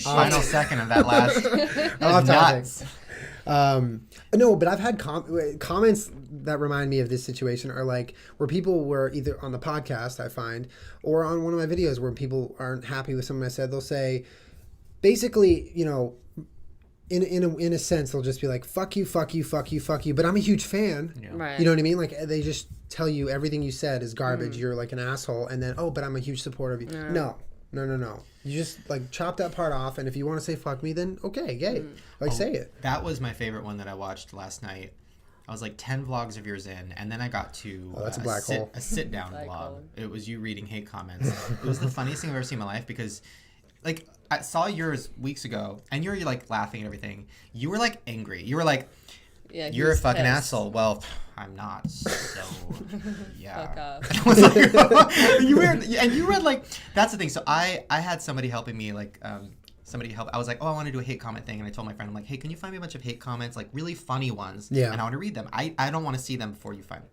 final second of that last. Nuts. No, but I've had comments that remind me of this situation are like where people were either on the podcast, I find, or on one of my videos where people aren't happy with something I said. They'll say, basically, you know, in a sense, they'll just be like, fuck you, fuck you, fuck you, fuck you. But I'm a huge fan. Yeah. Right. You know what I mean? Like, they just tell you everything you said is garbage. You're like an asshole. And then, but I'm a huge supporter of you. No. You just, like, chop that part off. And if you want to say fuck me, then okay, gay. Say it. That was my favorite one that I watched last night. I was like 10 vlogs of yours in, and then I got to that's a black hole. A sit-down vlog. It was you reading hate comments. It was the funniest thing I've ever seen in my life because, like, I saw yours weeks ago, and you're like laughing and everything. You were like angry. You were like, you're a fucking asshole. Well, I'm not. So yeah. Fuck off. I was like, you read like that's the thing. So I had somebody helping me like I was like, I want to do a hate comment thing, and I told my friend, I'm like, hey, can you find me a bunch of hate comments, like really funny ones? Yeah. And I want to read them. I don't want to see them before you find them.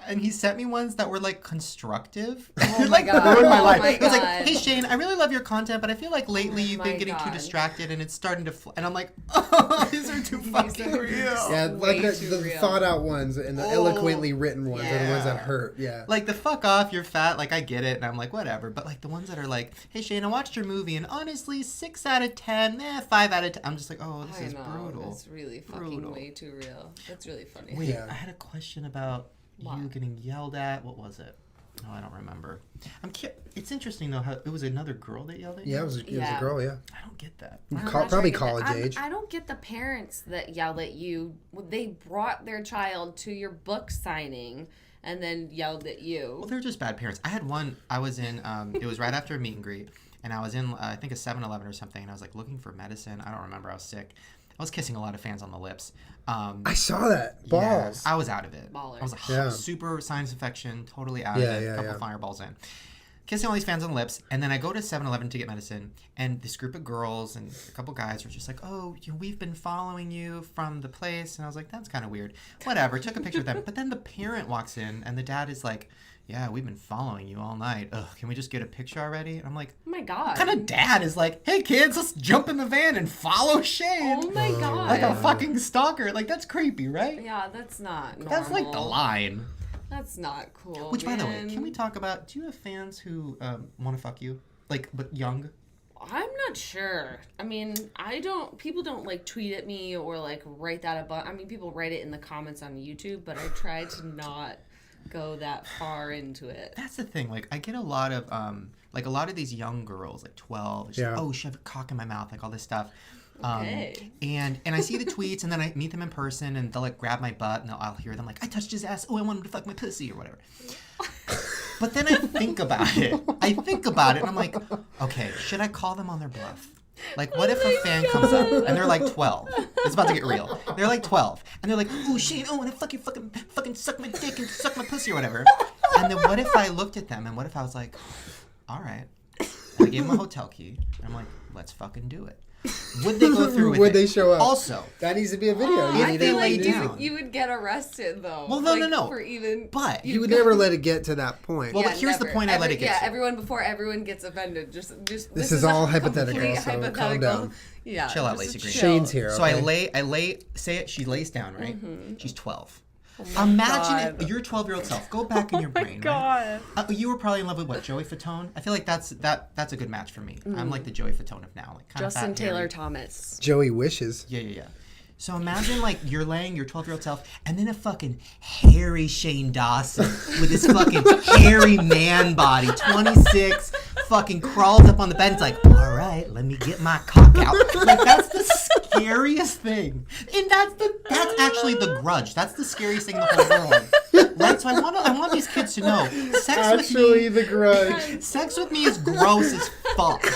And he sent me ones that were like constructive. Oh like, my god! my life. My It was like, God. hey Shane, I really love your content, but I feel like lately you've been getting too distracted, and it's starting to. And I'm like, oh, these are too fucking real. Yeah, like the thought out ones and the eloquently written ones are the ones that hurt. Yeah. Like the fuck off, you're fat. Like I get it, and I'm like whatever. But like the ones that are like, hey Shane, I watched your movie, and honestly, 6 out of 10, 5 out of 10. I'm just like, oh, this is brutal. That's really fucking way too real. That's really funny. Wait, I had a question about you getting yelled at. What was it? Oh, I don't remember. It's interesting though how it was another girl that yelled at you. Yeah, it was a girl. Yeah. I don't get that. Probably college age. I don't get the parents that yelled at you. They brought their child to your book signing and then yelled at you. Well, they're just bad parents. I had one. I was in. It was right after a meet and greet, and I was in. I think a 7-Eleven or something, and I was like looking for medicine. I don't remember. I was sick. I was kissing a lot of fans on the lips. I saw that. Balls. Yeah, I was out of it. Baller. I was like, super sinus infection, totally out of it. A couple fireballs in. Kissing all these fans on the lips. And then I go to 7-Eleven to get medicine. And this group of girls and a couple guys were just like, oh, we've been following you from the place. And I was like, that's kind of weird. Whatever. Took a picture with them. But then the parent walks in and the dad is like, yeah, we've been following you all night. Ugh, can we just get a picture already? And I'm like, oh my God. What kind of dad is like, hey kids, let's jump in the van and follow Shane? Oh my God. Like a fucking stalker. Like that's creepy, right? Yeah, that's not normal. That's like the line. That's not cool. Which, by the way, can we talk about, do you have fans who want to fuck you? Like, but young? I'm not sure. I mean, people don't like tweet at me or like write that about. I mean, people write it in the comments on YouTube, but I try to not go that far into it. That's the thing. Like, I get a lot of these young girls, like 12, like, oh, shove a cock in my mouth, like all this stuff. Okay. And I see the tweets, and then I meet them in person, and they'll like grab my butt, and I'll hear them like, I touched his ass. Oh, I want him to fuck my pussy or whatever. But then I think about it. And I'm like, okay, should I call them on their bluff? Like, what if a fan comes up and they're like 12? It's about to get real. They're like 12, and they're like, "Oh, Shane, I want to fuck you, fucking suck my dick and suck my pussy or whatever." And then what if I looked at them, and what if I was like, "All right," and I gave them a hotel key, and I'm like, "Let's fucking do it." Would they go through with it? Would they show up? Also, that needs to be a video. I feel like down. you would get arrested though. Well, no. For even, but you would never let it get to that point. Well, but here's the point I let it get to. Before everyone gets offended. Just this is all hypothetical, so calm down. Yeah. Chill out, Lacey Green. Shane's here. So okay? I lay, say it, she lays down, right? Mm-hmm. She's 12. Oh Imagine if your 12-year-old self, go back in your brain, God. right? You were probably in love with what, Joey Fatone? I feel like that's a good match for me. I'm like the Joey Fatone of now. Like kind Justin of fat, Taylor hairy. Thomas. Joey wishes. Yeah. So imagine like you're laying your 12-year-old self, and then a fucking hairy Shane Dawson with his fucking hairy man body, 26, fucking crawls up on the bed. It's like, all right, let me get my cock out. Like that's the scariest thing, and that's actually the Grudge. That's the scariest thing in the whole world. Right? So I want these kids to know, The Grudge. Sex with me is gross as fuck.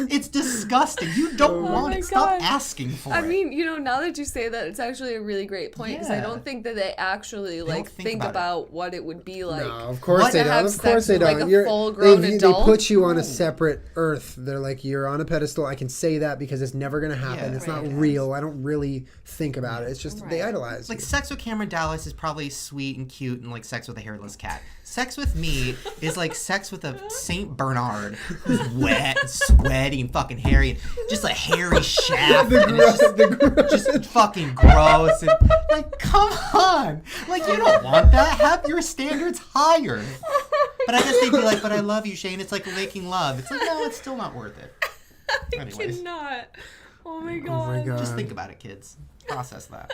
It's disgusting. You don't want it. Stop asking for it. I mean, now that you say that, it's actually a really great point because I don't think that they actually think about what it would be like. No, of course they don't. Of course they don't. Like a full-grown adult. They put you on a separate earth. They're like, you're on a pedestal. I can say that because it's never going to happen. It's not real. I don't really think about it. It's just they idolize. Like sex with Cameron Dallas is probably sweet and cute and like sex with a hairless cat. Sex with me is like sex with a Saint Bernard who's wet, sweaty and fucking hairy, and just a hairy shaft. The Just fucking gross. And like, come on. Like, you don't want that. Have your standards higher. But I guess they'd be like, but I love you, Shane. It's like making love. It's like, no, it's still not worth it. I Anyways. cannot. Oh my Oh my god. god. Just think about it, kids. Process that.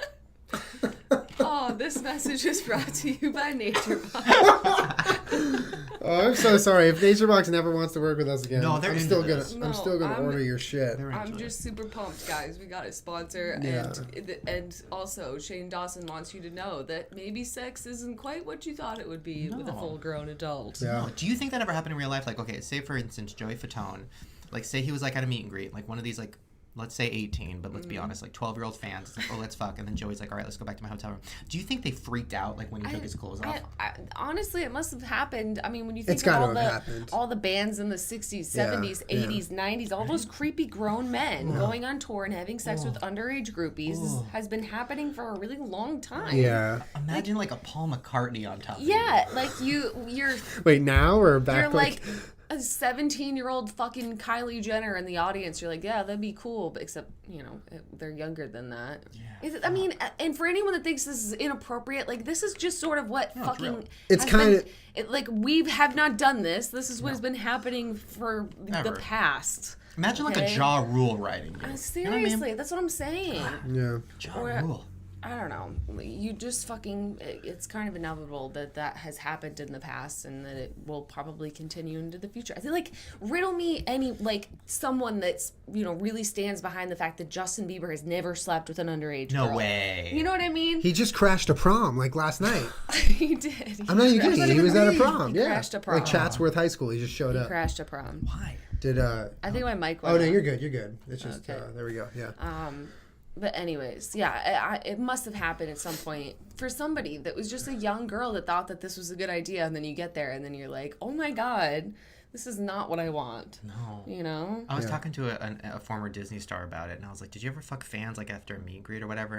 Oh, this message is brought to you by NatureBox. Oh, I'm so sorry. If NatureBox never wants to work with us again, No, they're I'm into still this. gonna I'm still gonna order your shit. They're I'm into it. just super pumped, guys. We got a sponsor, Yeah. and also Shane Dawson wants you to know that maybe sex isn't quite what you thought it would be with a No. full-grown adult. Yeah. Do you think that ever happened in real life? Like, okay, say for instance, Joey Fatone, like, say he was like at a meet and greet, like one of these, like, let's say 18, but let's be honest, like 12-year-old fans. It's like, oh, let's fuck, and then Joey's like, all right, let's go back to my hotel room. Do you think they freaked out like when he took his clothes off? Honestly, it must have happened. I mean, when you think It's of gotta all have the happened. all the bands in the 60s, Yeah, 70s, yeah. 80s, 90s, all those creepy grown men going on tour and having sex with underage groupies has been happening for a really long time. Yeah. Imagine like a Paul McCartney on top of Yeah, like you're Wait, now or back? you're like a 17-year-old fucking Kylie Jenner in the audience. You're like, yeah, that'd be cool, but except, you know, they're younger than that. Yeah. I mean, and for anyone that thinks this is inappropriate, like, this is just sort of what real. fucking... It's has kinda- been- like, we have not done this. This is what has been happening for Ever. the past. Imagine like a Okay. Ja Rule writing. You. You know what I Seriously, mean? that's what I'm saying. Yeah. Ja Or- Rule. I don't know. You just fucking... It's kind of inevitable that has happened in the past and that it will probably continue into the future. I feel like, riddle me someone that's, you know, really stands behind the fact that Justin Bieber has never slept with an underage No girl. way. You know what I mean? He just crashed a prom like last night. He did. I'm not even crashed- kidding. He was at a prom. He Yeah. crashed a prom. Like Chatsworth High School. He just showed He up. crashed a prom. Why? Did I think my mic went Oh no, off. you're good. You're good. It's just Okay. there we go. Yeah. But anyways, yeah, it must have happened at some point for somebody that was just a young girl that thought that this was a good idea, and then you get there and then you're like, oh my god, this is not what I want. No. You know? I was talking to a former Disney star about it, and I was like, did you ever fuck fans like after a meet and greet or whatever?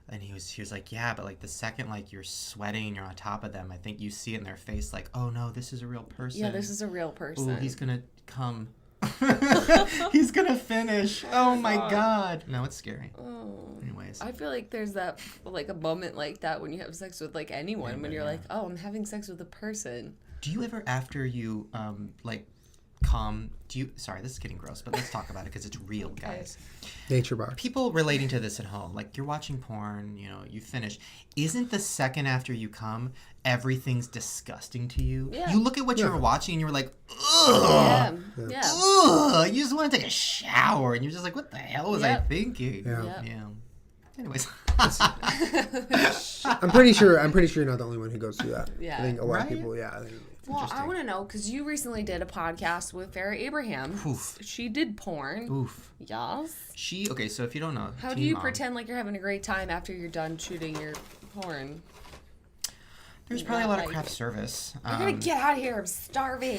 And he was like, yeah, but like the second like you're sweating and you're on top of them, I think you see it in their face like, oh no, this is a real person. Yeah, this is a real person. Ooh, he's gonna come. He's gonna finish. Oh my god. No, it's scary. Anyways. I feel like there's that, like, a moment like that when you have sex with, like, anyone, when you're like, oh, I'm having sex with a person. Do you ever, after you like come, sorry, this is getting gross, but let's talk about it because it's real, guys. NatureBox. People relating to this at home, like you're watching porn, you know, you finish. Isn't the second after you come, everything's disgusting to you? Yeah. You look at what you were watching and you're like, ugh. Yeah. Ugh. You just want to take a shower and you're just like, what the hell was I Yep. thinking? Yeah. Yeah. Anyways. I'm pretty sure you're not the only one who goes through that. Yeah. I think a lot Right? of people. Yeah. I think, Well, I want to know, because you recently did a podcast with Farrah Abraham. Oof. She did porn. Oof. Yes. Okay, so if you don't know. How Teen do you Mom, pretend like you're having a great time after you're done shooting your porn? There's probably a lot of like- craft service. I'm gonna get out of here. I'm starving.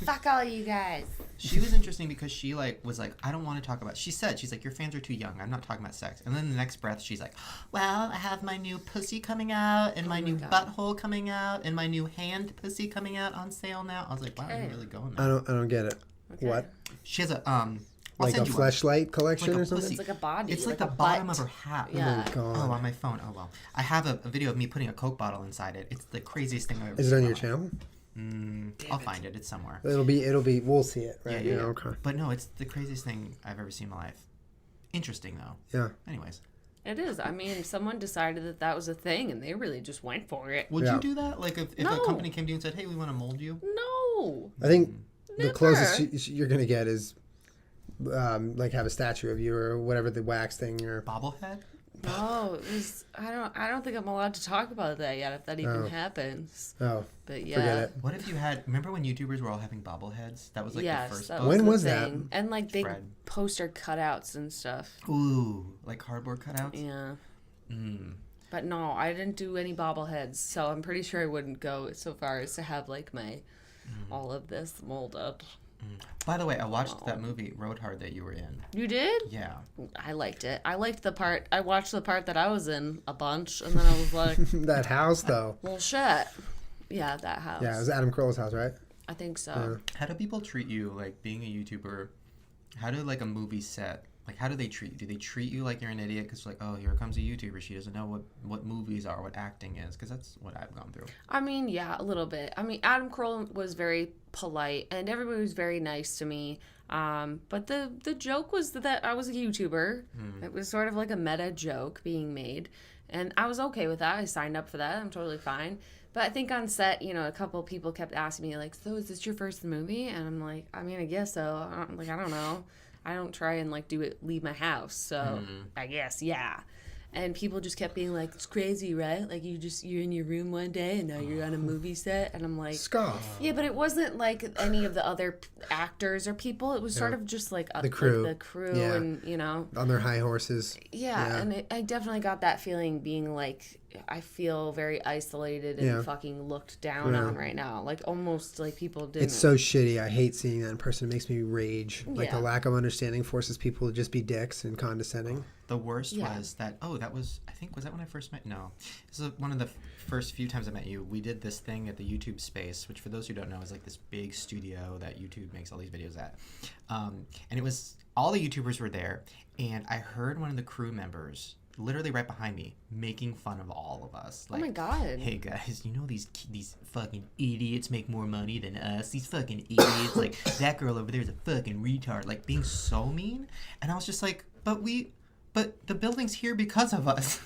Fuck all you guys. She was interesting because she was like, I don't want to talk about. She's like, your fans are too young. I'm not talking about sex. And then the next breath, she's like, well, I have my new pussy coming out, and my new butthole coming out, and my new hand pussy coming out on sale now. I was like, wow, you're really going there. I don't get it. What? She has a I'll Like a send you one. fleshlight collection Like a or something? pussy. It's like a body. It's like a the bottom butt. of her hat. Yeah. Oh, God. Oh, on my phone. Oh well, I have a video of me putting a Coke bottle inside it. It's the craziest thing I've ever Is it seen on in your my life. channel? I'll find it. It's somewhere. It'll be. We'll see it, right? Yeah. Okay. But no, it's the craziest thing I've ever seen in my life. Interesting though. Yeah. Anyways, It is. I mean, someone decided that was a thing, and they really just went for it. would Yeah. you do that? Like if a No. company came to you and said, "Hey, we want to mold you." No. I think the Never. closest you're gonna get is like have a statue of you or whatever the wax thing or. Bobblehead. No, it was, I don't think I'm allowed to talk about that yet, if that even Oh. happens. Oh, But yeah. forget it. What if you had? Remember when YouTubers were all having bobbleheads? That was like Yes, the first. that book. When the was that? thing. And like big Fred. poster cutouts and stuff. Ooh, like cardboard cutouts. Yeah. Mm. But no, I didn't do any bobbleheads, so I'm pretty sure I wouldn't go so far as to have like my all of this molded. By the way, I watched that movie Road Hard that you were in. You did? Yeah. I liked it. I liked the part. I watched the part that I was in a bunch, and then I was like, That house though. well, shit. Yeah, that house. Yeah, it was Adam Carolla's house, right? I think so. How do people treat you, like being a YouTuber? How do like a movie set? Like, how do they treat you? Do they treat you like you're an idiot? Because, like, oh, here comes a YouTuber. She doesn't know what movies are, what acting is. Because that's what I've gone through. I mean, yeah, a little bit. I mean, Adam Carolla was very polite, and everybody was very nice to me. But the joke was that I was a YouTuber. It was sort of like a meta joke being made. And I was okay with that. I signed up for that. I'm totally fine. But I think on set, you know, a couple of people kept asking me, like, so is this your first movie? And I'm like, I mean, I guess so. I don't know. I don't try and like leave my house, so I guess yeah. And people just kept being like, it's crazy, right? Like you're in your room one day and now you're on a movie set, and I'm like, scoff. Yeah, but it wasn't like any of the other actors or people. It was sort of just like the crew, like the crew, and you know, on their high horses. Yeah. And I definitely got that feeling, being like, I feel very isolated and fucking looked down on right now. Like almost like people didn't. It's so shitty. I hate seeing that in person. It makes me rage. Like the lack of understanding forces people to just be dicks and condescending. The worst was that, was that when I first met? No. This is one of the first few times I met you. We did this thing at the YouTube Space, which for those who don't know is like this big studio that YouTube makes all these videos at. And it was, all the YouTubers were there, and I heard one of the crew members literally right behind me making fun of all of us. Like, oh my God. Hey guys, you know these fucking idiots make more money than us? These fucking idiots. Like, that girl over there is a fucking retard. Like, being so mean. And I was just like, but the building's here because of us.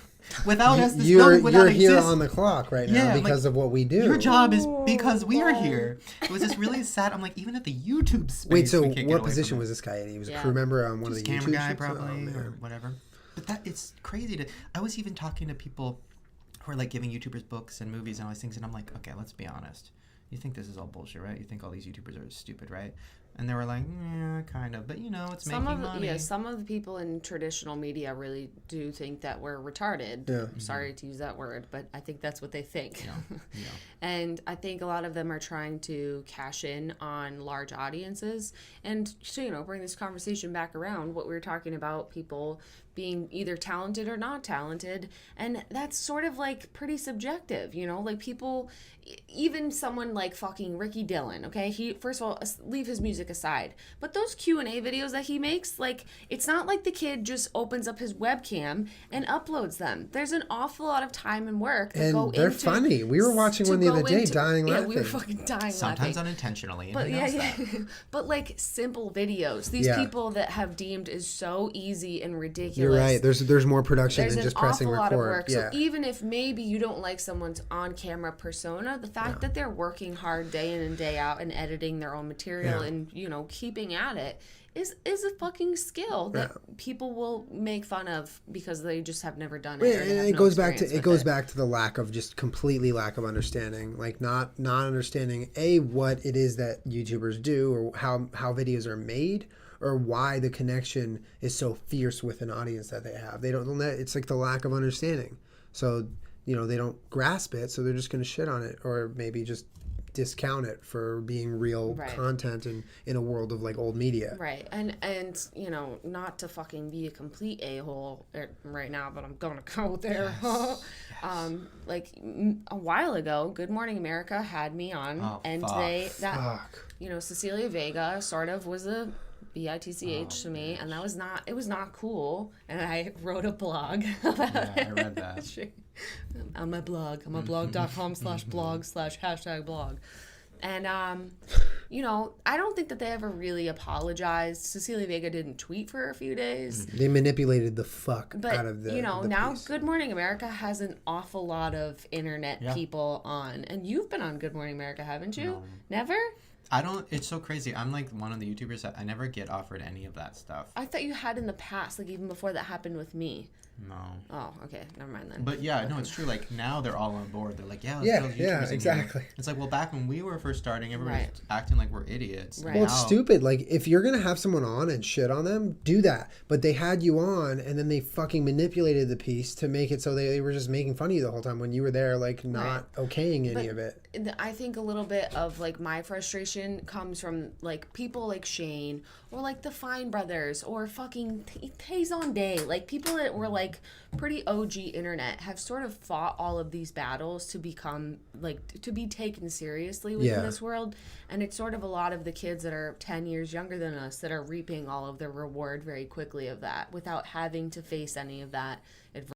Without us, this building would not exist. You're here on the clock right now because of what we do. Your job is because we are here. It was just really sad. I'm like, even at the YouTube Space. Wait, so what position was this guy in? He was a crew member on one of the camera YouTube guy, shoots? probably, or whatever. But it's crazy I was even talking to people who are like giving YouTubers books and movies and all these things, and I'm like, okay, let's be honest. You think this is all bullshit, right? You think all these YouTubers are stupid, right? And they were like, yeah, kind of. But, you know, it's making money. Yeah, some of the people in traditional media really do think that we're retarded. Yeah. I'm sorry to use that word, but I think that's what they think. Yeah. And I think a lot of them are trying to cash in on large audiences. And so, you know, bring this conversation back around, what we were talking about, people being either talented or not talented. And that's sort of like pretty subjective, you know? Like people, even someone like fucking Ricky Dillon, okay? He, first of all, leave his music aside, but those Q&A videos that he makes, like, it's not like the kid just opens up his webcam and uploads them. There's an awful lot of time and work that go into. And they're funny. We were watching one the other day, dying laughing. Yeah, we were fucking dying Sometimes laughing. Unintentionally. But but like simple videos. These people that have deemed is so easy and ridiculous. You're right. There's more production than just pressing record. There's an awful lot of work. So even if maybe you don't like someone's on-camera persona, the fact that they're working hard day in and day out and editing their own material and, you know, keeping at it is a fucking skill that people will make fun of because they just have never done it. And it goes back to the lack of understanding, like not understanding what it is that YouTubers do or how videos are made, or why the connection is so fierce with an audience that they have. It's like the lack of understanding. So, you know, they don't grasp it, so they're just going to shit on it, or maybe just discount it for being real content in a world of like old media. Right. And you know, not to fucking be a complete a-hole right now, but I'm going to go there. Yes. Like a while ago, Good Morning America had me on, you know, Cecilia Vega sort of was a bitch to me, and it was not cool, and I wrote a blog about it. I read that. On my blog, on my blog.com/blog/blog. And, you know, I don't think that they ever really apologized. Cecilia Vega didn't tweet for a few days. They manipulated the fuck out of the But, you know, the now piece. Good Morning America has an awful lot of internet people on. And you've been on Good Morning America, haven't you? No. Never? It's so crazy. I'm like one of the YouTubers that I never get offered any of that stuff. I thought you had in the past, like even before that happened with me. No. Oh, okay. Never mind then. But yeah, no, it's true. Like now they're all on board. They're like, let's build YouTubers in exactly. here. It's like, well, back when we were first starting, everybody was acting like we're idiots. Right. Well, it's stupid. Like, if you're going to have someone on and shit on them, do that. But they had you on, and then they fucking manipulated the piece to make it so they were just making fun of you the whole time when you were there, like, not okaying any of it. I think a little bit of like my frustration comes from like people like Shane or like the Fine Brothers or fucking Tayson Day. Like people that were like pretty OG internet have sort of fought all of these battles to become like to be taken seriously within this world. And it's sort of a lot of the kids that are 10 years younger than us that are reaping all of the reward very quickly of that without having to face any of that